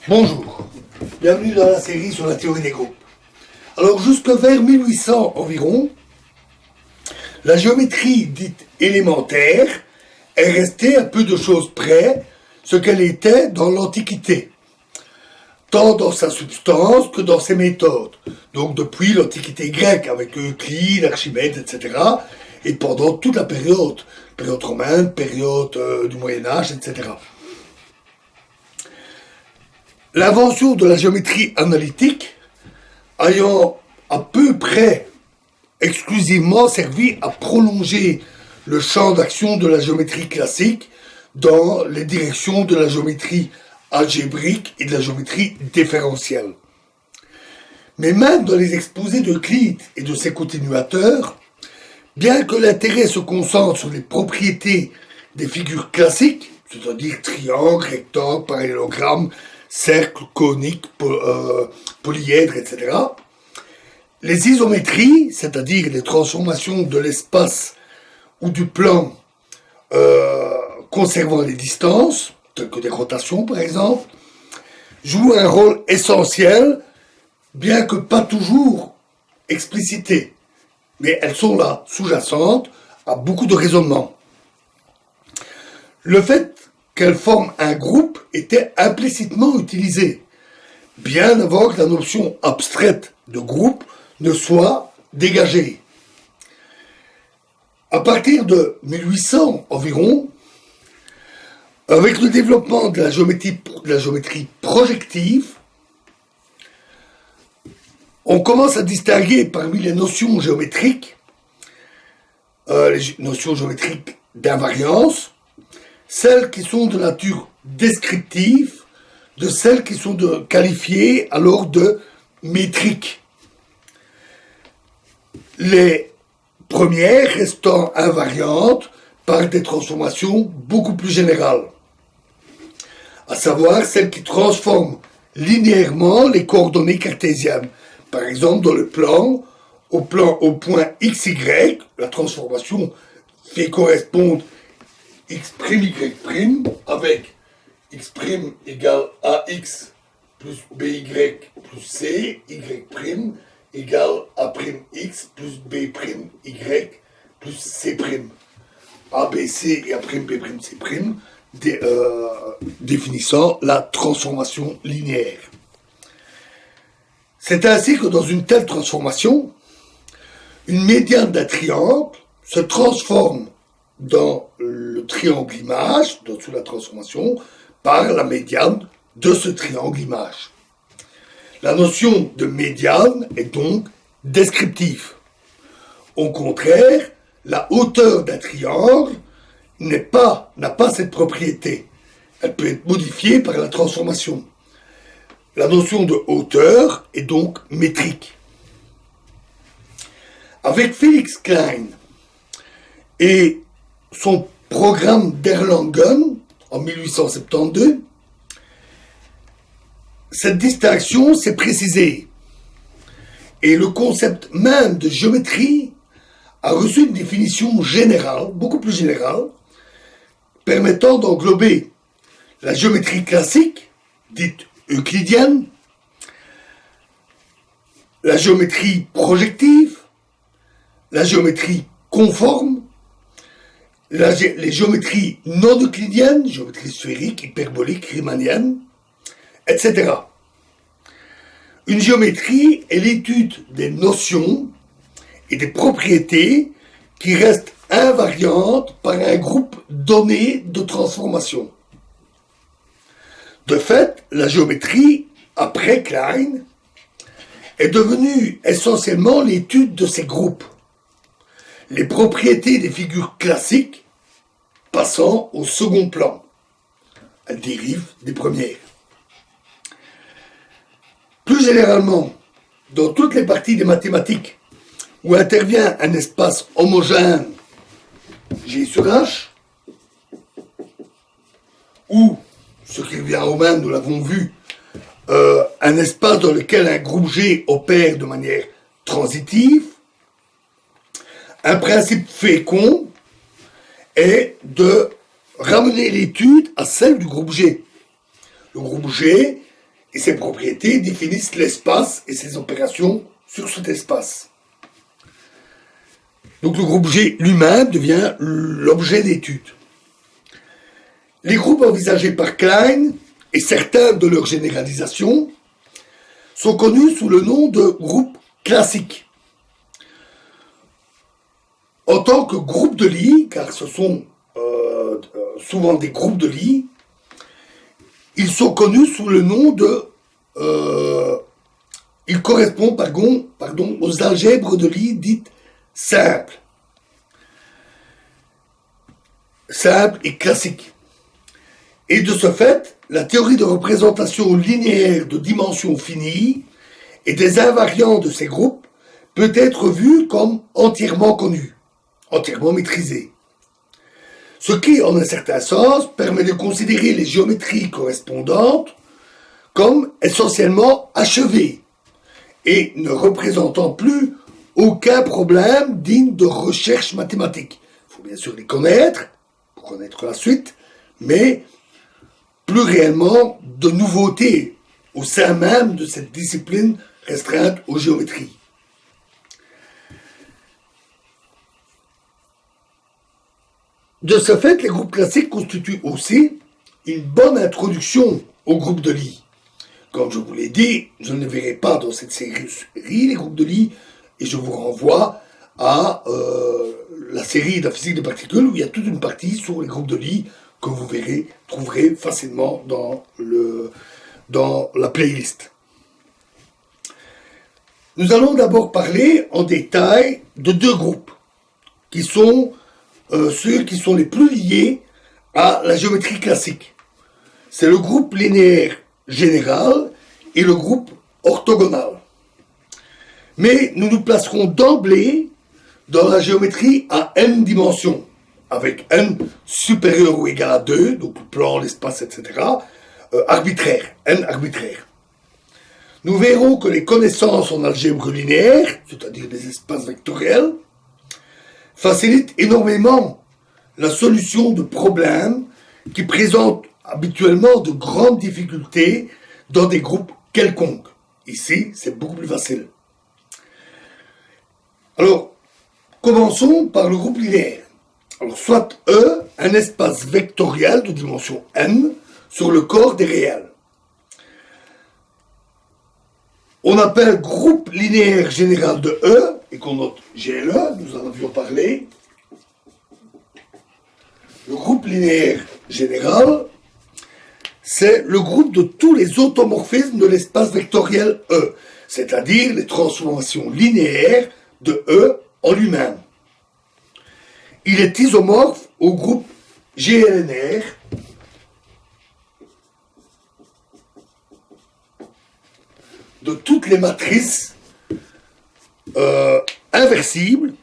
Bonjour, bienvenue dans la série sur la théorie des groupes. Alors jusque vers 1800 environ, la géométrie dite élémentaire est restée à peu de choses près ce qu'elle était dans l'Antiquité, tant dans sa substance que dans ses méthodes. Donc depuis l'Antiquité grecque avec Euclide, Archimède, etc. et pendant toute la période romaine, période du Moyen-Âge, etc. L'invention de la géométrie analytique ayant à peu près exclusivement servi à prolonger le champ d'action de la géométrie classique dans les directions de la géométrie algébrique et de la géométrie différentielle. Mais même dans les exposés d'Euclide et de ses continuateurs, bien que l'intérêt se concentre sur les propriétés des figures classiques, c'est-à-dire triangle, rectangle, parallélogramme, cercle, conique, polyèdre, etc., les isométries, c'est-à-dire les transformations de l'espace ou du plan conservant les distances, telles que des rotations par exemple, jouent un rôle essentiel, bien que pas toujours explicité. Mais elles sont là, sous-jacentes à beaucoup de raisonnements. Le fait qu'elles forment un groupe était implicitement utilisé, bien avant que la notion abstraite de groupe ne soit dégagée. À partir de 1800 environ, avec le développement de la géométrie projective, on commence à distinguer parmi les notions géométriques, les notions géométriques d'invariance, celles qui sont de nature descriptive, de celles qui sont qualifiées alors de métriques. Les premières restant invariantes par des transformations beaucoup plus générales, à savoir celles qui transforment linéairement les coordonnées cartésiennes. Par exemple, dans le plan, au point XY, la transformation fait correspondre x', y' avec x' égale ax plus by plus c, y' égale a'x plus b'y plus c'. A, B, C et A', B', C', définissant la transformation linéaire. C'est ainsi que dans une telle transformation, une médiane d'un triangle se transforme dans le triangle image, sous la transformation, par la médiane de ce triangle image. La notion de médiane est donc descriptive. Au contraire, la hauteur d'un triangle n'a pas cette propriété. Elle peut être modifiée par la transformation. La notion de hauteur est donc métrique. Avec Felix Klein et son programme d'Erlangen en 1872, cette distinction s'est précisée et le concept même de géométrie a reçu une définition générale, beaucoup plus générale, permettant d'englober la géométrie classique, dite euclidienne, la géométrie projective, la géométrie conforme, les géométries non euclidiennes, géométrie sphérique, hyperbolique, riemannienne, etc. Une géométrie est l'étude des notions et des propriétés qui restent invariantes par un groupe donné de transformations. De fait, la géométrie, après Klein, est devenue essentiellement l'étude de ces groupes, les propriétés des figures classiques passant au second plan. Elles dérivent des premières. Plus généralement, dans toutes les parties des mathématiques où intervient un espace homogène G sur H, ou, ce qui revient au même, nous l'avons vu, un espace dans lequel un groupe G opère de manière transitive, un principe fécond est de ramener l'étude à celle du groupe G. Le groupe G et ses propriétés définissent l'espace et ses opérations sur cet espace. Donc le groupe G lui-même devient l'objet d'étude. Les groupes envisagés par Klein et certains de leurs généralisations sont connus sous le nom de groupes classiques. En tant que groupe de Lie, car ce sont souvent des groupes de Lie, ils sont connus sous le nom de... ils correspondent aux algèbres de Lie dites simples. Simples et classiques. Et de ce fait, la théorie de représentation linéaire de dimensions finies et des invariants de ces groupes peut être vue comme entièrement connue, entièrement maîtrisée. Ce qui, en un certain sens, permet de considérer les géométries correspondantes comme essentiellement achevées et ne représentant plus aucun problème digne de recherche mathématique. Il faut bien sûr les connaître, pour connaître la suite, mais plus réellement de nouveautés au sein même de cette discipline restreinte aux géométries. De ce fait, les groupes classiques constituent aussi une bonne introduction au groupe de Lie. Comme je vous l'ai dit, je ne verrai pas dans cette série les groupes de Lie, et je vous renvoie à la série de la physique des particules, où il y a toute une partie sur les groupes de Lie que vous trouverez facilement dans la playlist. Nous allons d'abord parler en détail de deux groupes, qui sont ceux qui sont les plus liés à la géométrie classique. C'est le groupe linéaire général et le groupe orthogonal. Mais nous nous placerons d'emblée dans la géométrie à n dimensions, avec n supérieur ou égal à 2, donc le plan, l'espace, etc., arbitraire, n arbitraire. Nous verrons que les connaissances en algèbre linéaire, c'est-à-dire des espaces vectoriels, facilitent énormément la solution de problèmes qui présentent habituellement de grandes difficultés dans des groupes quelconques. Ici, c'est beaucoup plus facile. Alors, commençons par le groupe linéaire. Alors, soit E, un espace vectoriel de dimension n sur le corps des réels. On appelle groupe linéaire général de E, et qu'on note GLE, nous en avions parlé. Le groupe linéaire général, c'est le groupe de tous les automorphismes de l'espace vectoriel E, c'est-à-dire les transformations linéaires de E en lui-même. Il est isomorphe au groupe GLNR, de toutes les matrices inversibles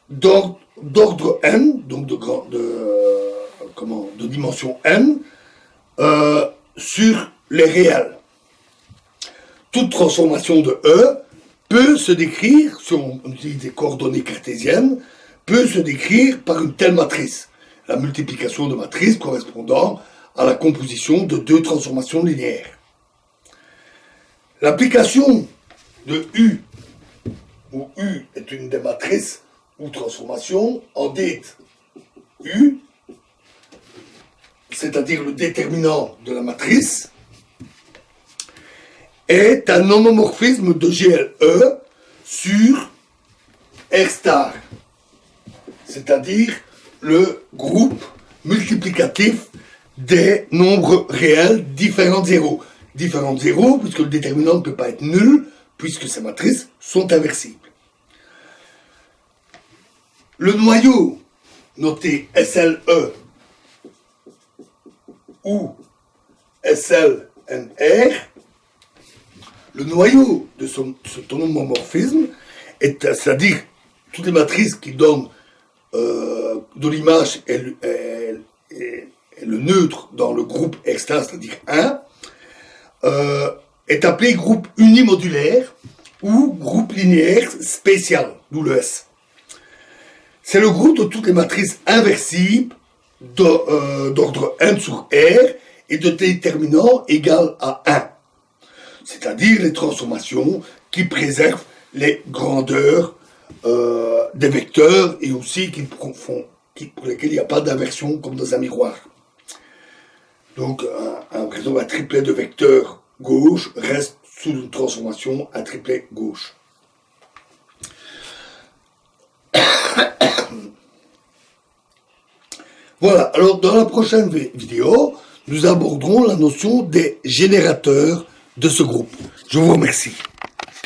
d'ordre n, donc de dimension n, sur les réels. Toute transformation de E peut se décrire, si on utilise des coordonnées cartésiennes, peut se décrire par une telle matrice. La multiplication de matrices correspondant à la composition de deux transformations linéaires. L'application de U, où U est une des matrices ou transformations, en dite U, c'est-à-dire le déterminant de la matrice, est un homomorphisme de GLE sur R star, c'est-à-dire le groupe multiplicatif des nombres réels différents de 0. Différents de 0, puisque le déterminant ne peut pas être nul, puisque ces matrices sont inversibles. Le noyau, noté SLE ou SLNR, le noyau de cet homomorphisme, c'est-à-dire toutes les matrices qui donnent de l'image et le neutre dans le groupe R star, c'est-à-dire 1, est appelé groupe unimodulaire ou groupe linéaire spécial, d'où le S. C'est le groupe de toutes les matrices inversibles d'ordre n sur R et de déterminant égal à 1. C'est-à-dire les transformations qui préservent les grandeurs des vecteurs et aussi pour lesquels il n'y a pas d'inversion comme dans un miroir. Donc un réseau à triplet de vecteurs gauche reste sous une transformation à triplet gauche. Voilà, alors dans la prochaine vidéo, nous aborderons la notion des générateurs de ce groupe. Je vous remercie.